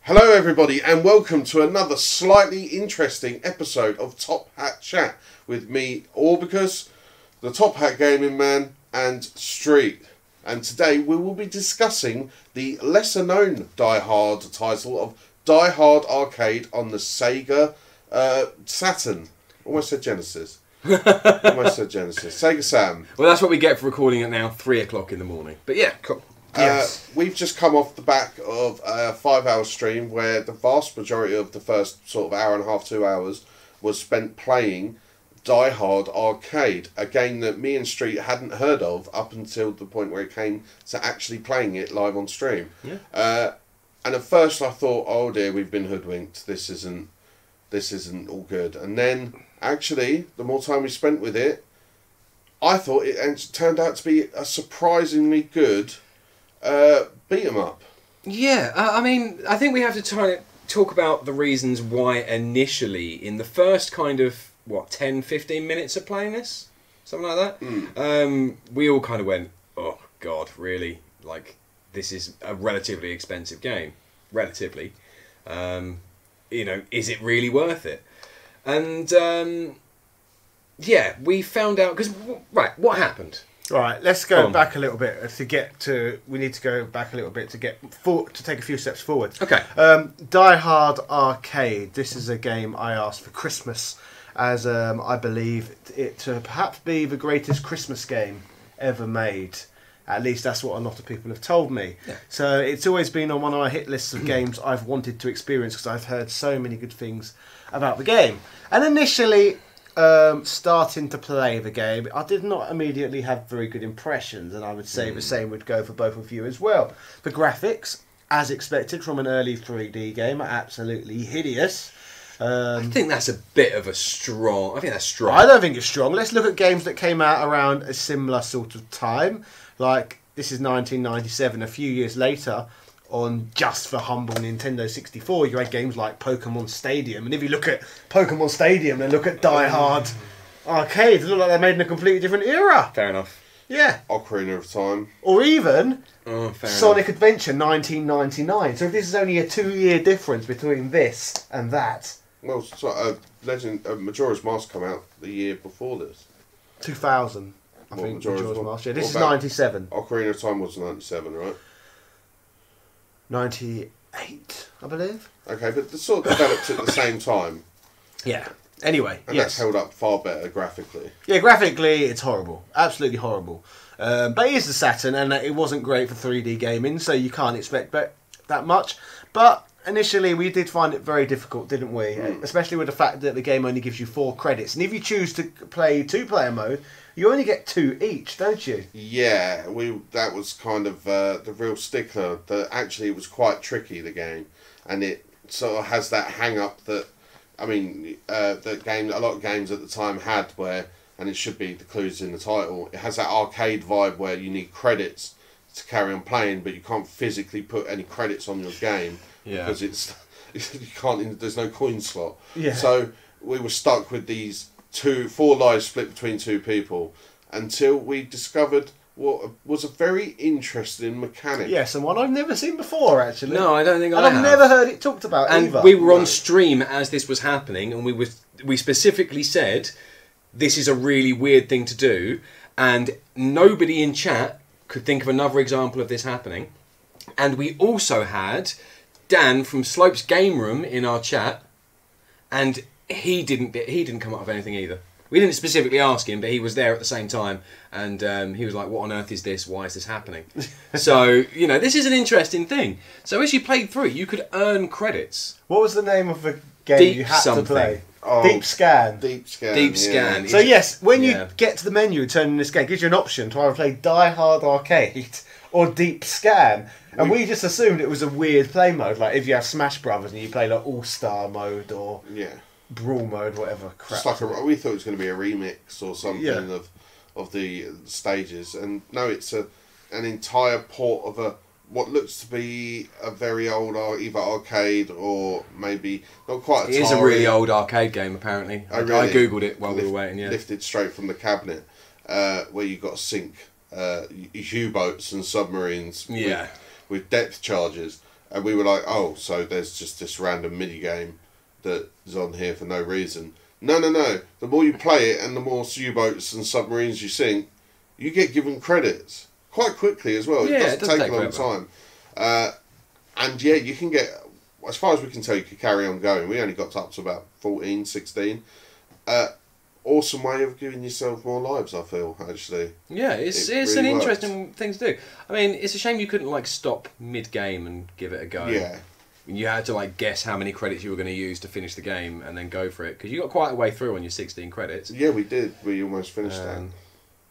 Hello everybody and welcome to another slightly interesting episode of Top Hat Chat with me, Orbicus, the Top Hat Gaming Man and Street. And today we will be discussing the lesser known Die Hard title of Die Hard Arcade on the Sega Saturn. Almost said Genesis. Sega Saturn. Well, that's what we get for recording it now, 3 o'clock in the morning. But yeah, cool. Yes. We've just come off the back of a 5-hour stream where the vast majority of the first sort of hour and a half, 2 hours was spent playing Die Hard Arcade, a game that me and Street hadn't heard of up until the point where it came to actually playing it live on stream. Yeah. And at first I thought, oh dear, we've been hoodwinked. This isn't all good. And then actually, the more time we spent with it, I thought it turned out to be a surprisingly good beat 'em up. Yeah, I mean, I think we have to try to talk about the reasons why initially, in the first kind of, 10, 15 minutes of playing this? Something like that? We all kind of went, oh god, really? Like, this is a relatively expensive game. Relatively. Is it really worth it? And, yeah, we found out, because, right, what happened? Right, let's go back a little bit we need to go back a little bit to take a few steps forward. Okay. Die Hard Arcade. This is a game I asked for Christmas, as I believe it to perhaps be the greatest Christmas game ever made. At least that's what a lot of people have told me. Yeah. So it's always been on one of my hit lists of games I've wanted to experience because I've heard so many good things about the game. And initially, starting to play the game, I did not immediately have very good impressions, and I would say the same would go for both of you as well. The graphics, as expected from an early 3D game, are absolutely hideous. I think that's a bit of a strong... I think that's strong. I don't think it's strong. Let's look at games that came out around a similar sort of time. Like, this is 1997, a few years later, on just for humble Nintendo 64, you had games like Pokemon Stadium. And if you look at Pokemon Stadium and look at Die Hard Arcade, they look like they're made in a completely different era. Fair enough. Yeah. Ocarina of Time. Or even Sonic enough. Adventure 1999. So this is only a 2-year difference between this and that. Well, Majora's Mask come out the year before this. 2000, I think, Majora's Mask. Yeah, this is 97. Ocarina of Time was 97, right? 98, I believe. Okay, but they sort of developed at the same time. Yeah. Anyway, and that's held up far better graphically. Yeah, graphically, it's horrible. Absolutely horrible. But it is the Saturn, and it wasn't great for 3D gaming, so you can't expect that much. But initially, we did find it very difficult, didn't we? Especially with the fact that the game only gives you 4 credits. And if you choose to play 2-player mode, you only get 2 each, don't you? Yeah, that was kind of the real stickler. That actually it was quite tricky, the game, and it sort of has that hang-up that, a lot of games at the time had, where, and it should be the clues in the title, it has that arcade vibe where you need credits to carry on playing, but you can't physically put any credits on your game because you can't. There's no coin slot. Yeah. So we were stuck with these 4 lives split between 2 people until we discovered what was a very interesting mechanic. Yes, and one I've never seen before, actually. No, I don't think I have. And I've never heard it talked about either. And we were on stream as this was happening, and we specifically said, this is a really weird thing to do, and nobody in chat could think of another example of this happening. And we also had Dan from Slope's Game Room in our chat, and he didn't come up with anything either. We didn't specifically ask him, but he was there at the same time, and he was like, what on earth is this? Why is this happening? So, this is an interesting thing. So as you played through, you could earn credits. What was the name of the game you had to play? Oh, Deep Scan. Deep Scan. Deep Scan. So yes, when you get to the menu turning this game, it gives you an option to either play Die Hard Arcade or Deep Scan. And we just assumed it was a weird play mode, like if you have Smash Brothers and you play like All-Star mode or Brawl mode, whatever crap. Just like we thought it was going to be a remix or something of the stages, and no, it's an entire port of what looks to be a very old either arcade or maybe not quite. Atari. It is a really old arcade game, apparently. I googled it while we were waiting. Yeah, lifted straight from the cabinet, where you got to sink U-boats and submarines with depth charges. And we were like, oh, so there's just this random mini game that is on here for no reason. No. The more you play it and the more U-boats and submarines you sink, you get given credits quite quickly as well. Yeah, it doesn't take a long time. And yeah, you can get, as far as we can tell, you could carry on going. We only got up to about 14, 16. Awesome way of giving yourself more lives, I feel, actually. Yeah, it's really an works. interesting thing to do. I mean, it's a shame you couldn't like stop mid-game and give it a go. Yeah. You had to like guess how many credits you were going to use to finish the game and then go for it, because you got quite a way through on your 16 credits. Yeah, we did. We almost finished that.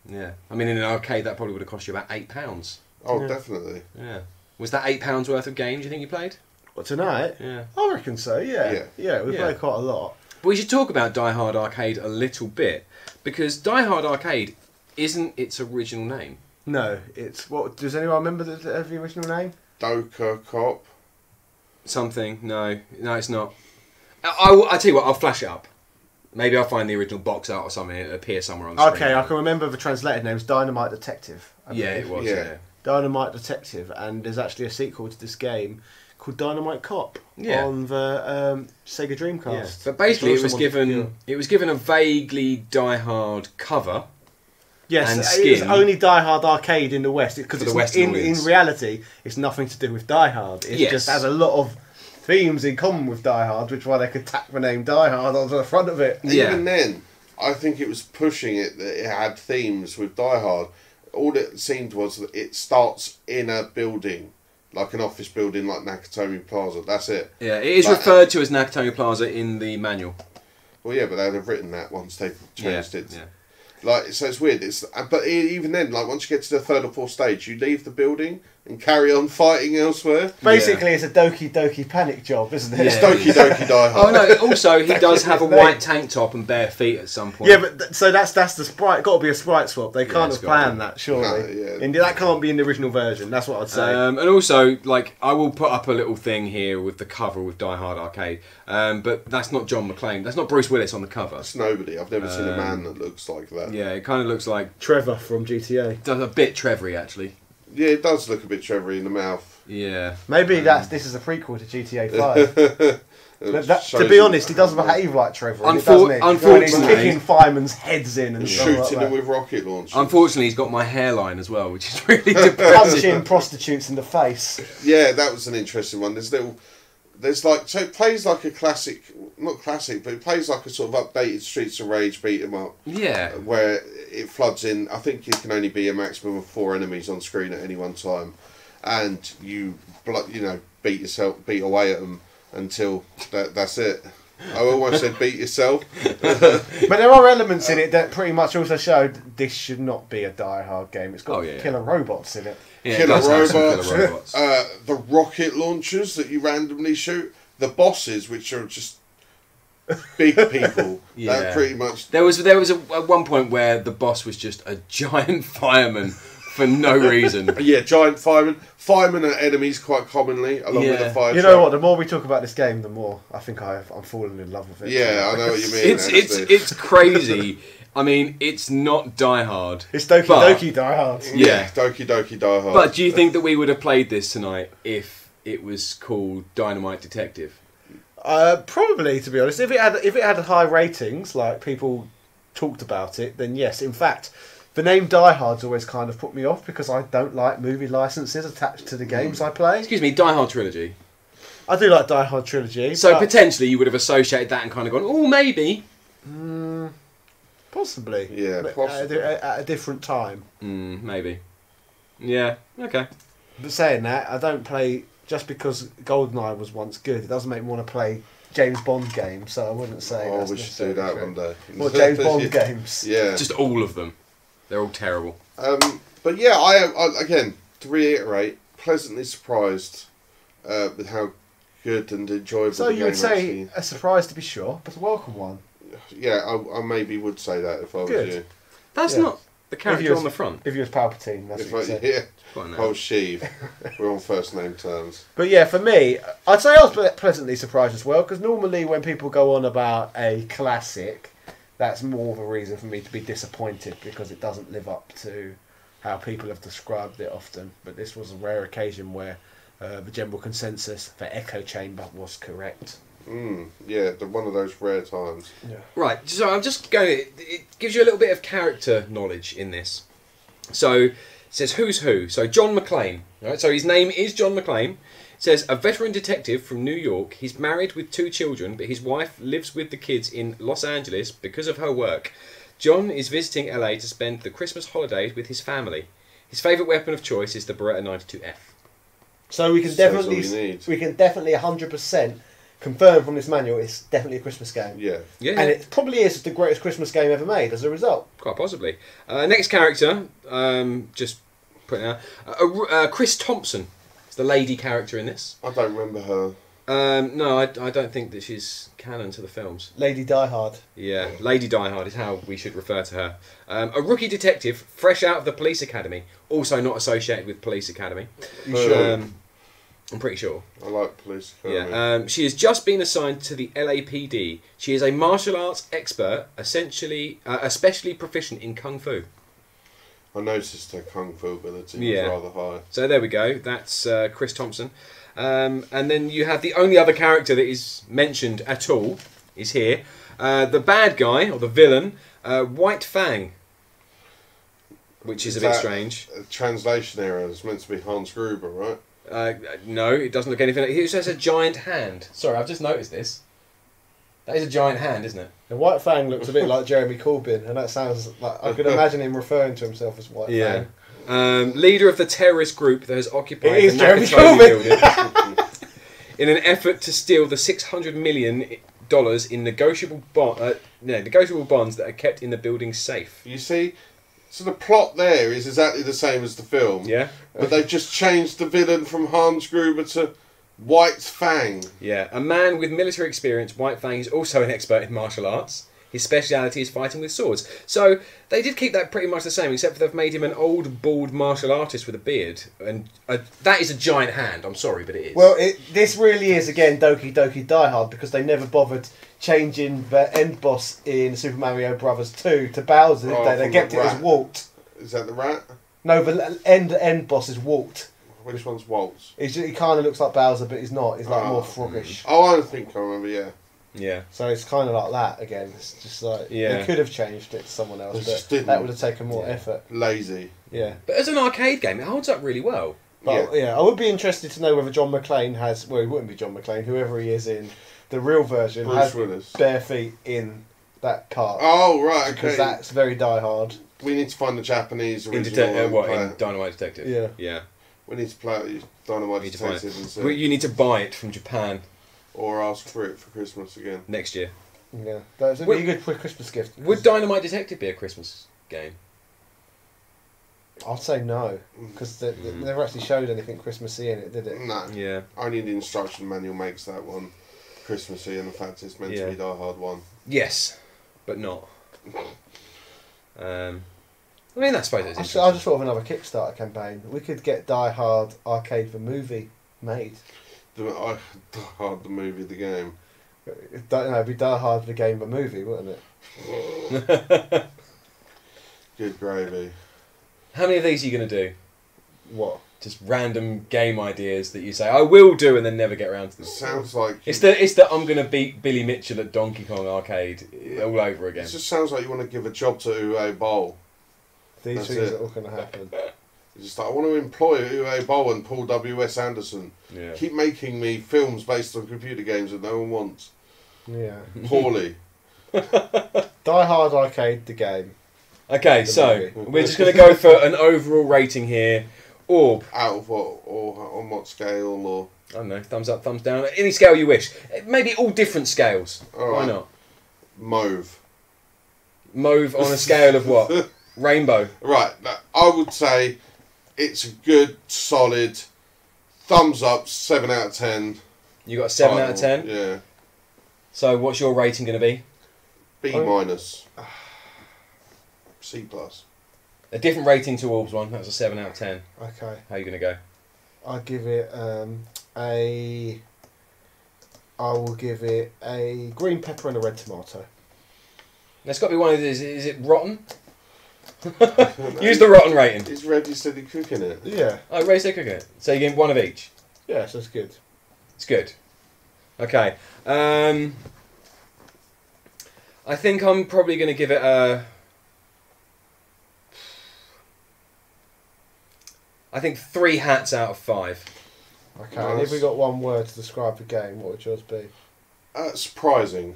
Yeah, I mean, in an arcade that probably would have cost you about £8. Oh, Yeah. definitely. Yeah, was that £8 worth of games? Do you think you played? What, tonight? Yeah. I reckon so. Yeah. We Yeah. played quite a lot. But we should talk about Die Hard Arcade a little bit, because Die Hard Arcade isn't its original name. No, it's what? Does anyone remember the original name? Doka Cop. Something? No, it's not. I tell you what, I'll flash it up. Maybe I'll find the original box art or something. It'll appear somewhere on the screen. Okay, I can remember the translated name was Dynamite Detective. I Yeah, believe. it was. Yeah. Yeah. Dynamite Detective, and there's actually a sequel to this game called Dynamite Cop on the Sega Dreamcast. Yeah. But basically, It's awesome. it was given a vaguely Die Hard cover. Yes, and it's skin. only Die Hard Arcade in the West, because For the Western in audience. reality it's nothing to do with Die Hard. It Yes. just has a lot of themes in common with Die Hard, which is why they could tack the name Die Hard onto the front of it. Yeah. Even then, I think it was pushing it that it had themes with Die Hard. All it seemed was that it starts in a building, like an office building like Nakatomi Plaza. That's it. Yeah, it is referred to as Nakatomi Plaza in the manual. Well, yeah, but they'd have written that once they've changed it. Yeah. Like, so it's weird. But even then, like, once you get to the third or fourth stage, you leave the building and carry on fighting elsewhere. Basically, it's a Doki Doki Panic job, isn't it? It's Doki Doki Die Oh Hard. no! Also, he does have a his name. white tank top and bare feet at some point. Yeah, but so that's the sprite. Got to be a sprite swap. They can't it's have gotta planned be. that, surely. No, yeah. And that can't be in the original version. That's what I'd say. And also, like, I will put up a little thing here with the cover with Die Hard Arcade. But that's not John McClane. That's not Bruce Willis on the cover. It's nobody. I've never seen a man that looks like that. Yeah, it kind of looks like Trevor from GTA. does a bit Trevory actually. Yeah, it does look a bit Trevory in the mouth. Yeah. Maybe this is a prequel to GTA 5. To Shows be him honest, he does behave like Trevor, doesn't he? Unfortunately- He's kicking firemen's heads in and stuff shooting like them that. with rocket launchers. Unfortunately, he's got my hairline as well, which is really depressing. Punching prostitutes in the face. Yeah, that was an interesting one. There's like, so it plays like a classic, not classic, but it plays like a sort of updated Streets of Rage beat 'em up. Yeah. Where it floods in. I think it can only be a maximum of 4 enemies on screen at any one time, and you beat away at them until that's it. I almost said beat yourself. But there are elements in it that pretty much also showed this should not be a Die Hard game. It's got killer robots in it. Yeah, it Killer does have some robots, killer robots. the rocket launchers that you randomly shoot, the bosses, which are just big people. Yeah. That pretty much. There was at one point where the boss was just a giant fireman for no reason. Yeah, giant firemen. Firemen are enemies quite commonly, along with the fire You truck. know what? The more we talk about this game, the more I think I'm falling in love with it. Yeah, I know what you mean. It's crazy. I mean, it's not Die Hard. It's Doki but- Doki Die Hard. Yeah. Doki Doki Die Hard. But do you think that we would have played this tonight if it was called Dynamite Detective? Probably, to be honest. If it had high ratings, like people talked about it, then yes. In fact, the name Die Hard's always kind of put me off because I don't like movie licenses attached to the games I play. Excuse me, Die Hard Trilogy. I do like Die Hard Trilogy. So but potentially you would have associated that and kind of gone, oh, maybe. possibly. Yeah, But possibly. At a different time. Maybe. Yeah, okay. But saying that, I don't play just because GoldenEye was once good. It doesn't make me want to play James Bond games, so I wouldn't say. Oh, that's we should do necessarily that true. one day. Or James Bond games. Yeah. Just all of them. They're all terrible. But yeah, I again, to reiterate, pleasantly surprised with how good and enjoyable So the you game would say actually. a surprise to be sure, but a welcome one. Yeah, I maybe would say that if I was Good. you. That's Yeah. not the character on the front. If you was Palpatine, that's If what you'd I, say. yeah, Quite nice. oh Sheev, we're on first name terms. But yeah, for me, I'd say I was pleasantly surprised as well, because normally when people go on about a classic, that's more of a reason for me to be disappointed because it doesn't live up to how people have described it often. But this was a rare occasion where the general consensus for Echo Chamber was correct. Yeah, one of those rare times. Yeah. Right, so I'm just going. It gives you a little bit of character knowledge in this. So it says who's who. So John McClane. Right, so his name is John McClane. It says a veteran detective from New York. He's married with 2 children, but his wife lives with the kids in Los Angeles because of her work. John is visiting LA to spend the Christmas holidays with his family. His favourite weapon of choice is the Beretta 92F. So we can Says all you need. 100% confirm from this manual it's definitely a Christmas game. Yeah. Yeah, And it probably is the greatest Christmas game ever made as a result. quite possibly. Next character, just putting out Chris Thompson. Is the lady character in this? I don't remember her. No, I don't think that she's canon to the films. Lady Die Hard. Yeah, Lady Die Hard is how we should refer to her. A rookie detective, fresh out of the police academy, also not associated with police academy. You sure? I'm pretty sure. I like police. Academy. Yeah. She has just been assigned to the LAPD. She is a martial arts expert, especially proficient in kung fu. I noticed her kung fu ability Yeah. was rather high. So there we go. That's Chris Thompson. And then you have the only other character that is mentioned at all is here. The bad guy, or the villain, White Fang. Which is a bit strange. A translation error. It's meant to be Hans Gruber, right? No, it doesn't look anything like it. It says a giant hand. Sorry, I've just noticed this. That is a giant hand, isn't it? The White Fang looks a bit like Jeremy Corbyn, and that sounds like I could imagine him referring to himself as White Fang. Leader of the terrorist group that has occupied It is the Jeremy Nakatomi Corbyn. building in an effort to steal the $600 million in negotiable bonds that are kept in the building's safe. You see, so the plot there is exactly the same as the film. Yeah. But they've just changed the villain from Hans Gruber to White Fang. Yeah, a man with military experience, White Fang is also an expert in martial arts. His speciality is fighting with swords. So they did keep that pretty much the same, except for they've made him an old, bald martial artist with a beard. And that is a giant hand. I'm sorry, but it is. Well, this really is, again, Doki Doki Die Hard, because they never bothered changing the end boss in Super Mario Bros. 2 to Bowser, did they? They from kept the it as rat. Walt. Is that the rat? No, the end boss is Walt. Which one's Waltz? He kind of looks like Bowser, but he's not. He's like more froggish. Oh, I think I remember, yeah. Yeah. So it's kind of like that again. It's just like they could have changed it to someone else, They just but didn't. that would have taken more effort. Lazy. Yeah. But as an arcade game, it holds up really well. But yeah, I would be interested to know whether John McClane has. Well, he wouldn't be John McClane. Whoever he is in the real version Bruce has Willis. bare feet in that part. Oh, right, Because okay. that's very Die Hard. We need to find the Japanese original. In Dynamite Detective? Yeah. Yeah. We need to play it, Dynamite You need to find Detective and see. Well, you need to buy it from Japan Or ask for it for Christmas again. next year. Yeah, that's a really good Christmas gift. Would Dynamite Detective be a Christmas game? I'd say no, because they never actually showed anything Christmassy in it, did it? No. Yeah. Only the instruction manual makes that one Christmassy, and in fact it's meant to be Die Hard 1. Yes, but not. I mean, I suppose it's I interesting. just thought of another Kickstarter campaign. We could get Die Hard Arcade the movie made. Die Hard the movie, the game. It'd be Die Hard the game, the movie, wouldn't it? Good gravy. How many of these are you going to do? What? Just random game ideas that you say, I will do, and then never get around to them. Sounds like... It's the I'm going to beat Billy Mitchell at Donkey Kong Arcade all over again. It just sounds like you want to give a job to Uwe Boll. These That's things it. are all going to happen. It's just like, I want to employ Uwe Boll and Paul W.S. Anderson. Yeah. Keep making me films based on computer games that no one wants. Yeah. Poorly. Die Hard Arcade, the game. Okay, The so movie. we're just going to go for an overall rating here. Orb, Out of what? Or on what scale? Or I don't know, thumbs up, thumbs down, any scale you wish. Maybe all different scales. All Why right. not? Mauve. Mauve on a scale of what? Rainbow. Right. I would say it's a good, solid, thumbs up, 7 out of 10. You got a 7 out of 10? Yeah. So what's your rating going to be? B minus. C plus. A different rating to Orb's one, that was a 7 out of 10. Okay. How are you going to go? I'll give it I will give it a green pepper and a red tomato. It's got to be one of these. Is it rotten? Use the rotten rating. It's Reggie said he cooking it. Yeah. Oh, Ray said cook it. So you give one of each. Yes, that's good. It's good. Okay. I think I'm probably going to give it a... I think 3 hats out of 5. Okay, Nice. and if we got one word to describe the game, what would yours be? Surprising.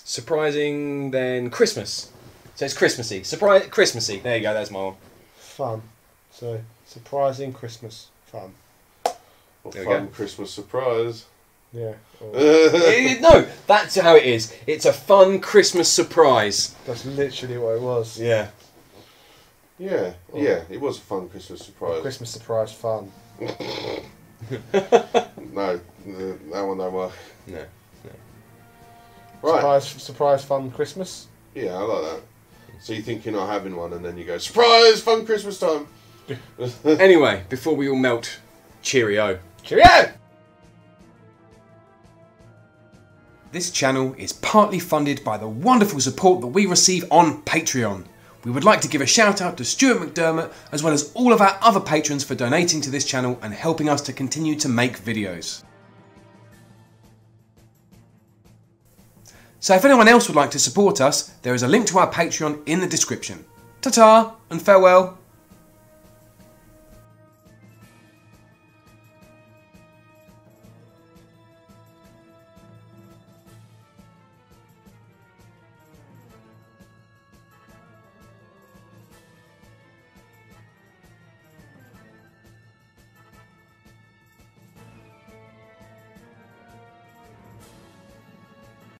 Surprising, then Christmas. So it's Christmassy. Christmassy. There you go, that's my one. Fun. So, surprising Christmas. Fun. Or There we fun go. Christmas surprise. Yeah. No, that's how it is. It's a fun Christmas surprise. That's literally what it was. Yeah. Yeah, it was a fun Christmas surprise. Christmas surprise fun. No, that one don't work. No. Right. Surprise fun Christmas. Yeah, I like that. So you think you're not having one, and then you go, surprise, fun Christmas time. Anyway, before we all melt, cheerio. Cheerio! This channel is partly funded by the wonderful support that we receive on Patreon. We would like to give a shout out to Stuart McDermott as well as all of our other patrons for donating to this channel and helping us to continue to make videos. So if anyone else would like to support us, there is a link to our Patreon in the description. Ta-ta and farewell.